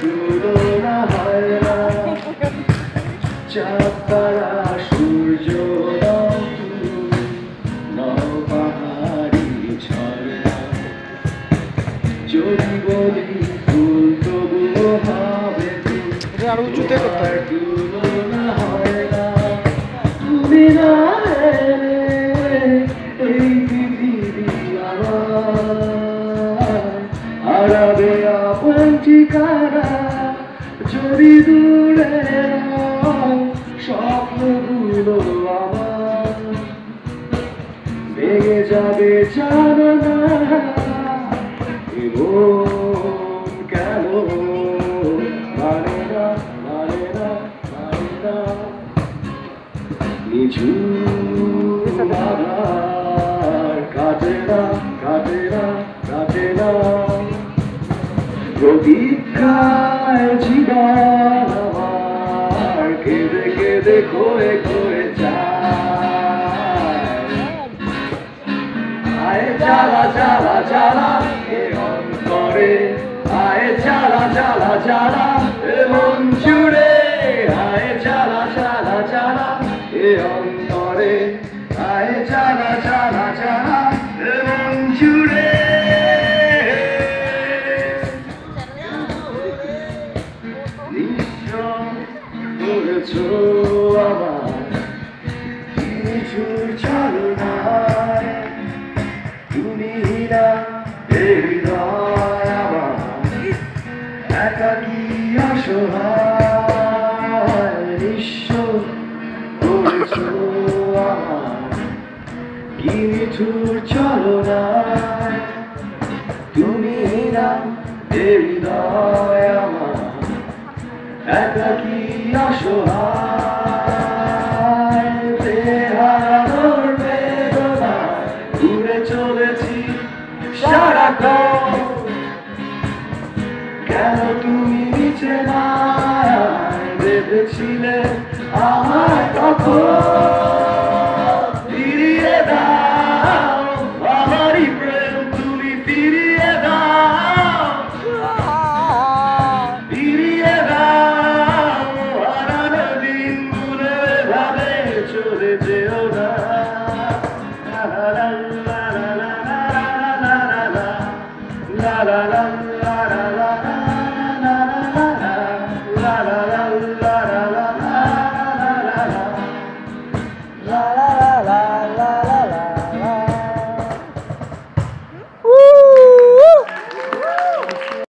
তুলনা হয় না চাঁদ তারা সূর্য নও পাহাড়ি ঝরনা যদি বলি ফুল তবুও হবে আরো উঁচুতে করতে হবে। তুলনা হয় না তুমি না এই পৃথিবী আমার হারাবে আপন ঠিকানা যদি দূরে স্বপ্নগুলো আমার ভেঙে যাবে জানো না এবং কেন মানে না মানে না মানে না নিঝুম আধার কাটে না কাটে না কাটে না প্রতীক্ষায় জীবন আমার কেঁদে কেঁদে খয়ে খয়ে যায় আয় জ্বালা জ্বালা জ্বালা এ অন্তরে আয় জ্বালা জ্বালা জ্বালা এ মন জুড়ে আয় জ্বালা জ্বালা জ্বালা এ অন্তরে আয় জ্বালা জ্বালা জ্বালা এ মন জুড়ে করেছো আমার কিছুর চালনায় তুমি না হৃদয় আমার একাকী অসহায় নিঃস্ব করেছো আমার কি নিঠুর চালনায় তুমি না হৃদয় আমার একাকী অসহায় বেহারানোর বেদনায় ঘুরে চলেছি সারাক্ষণ কেন তুমি নিচে না বেঁধেছিলে আমার তখন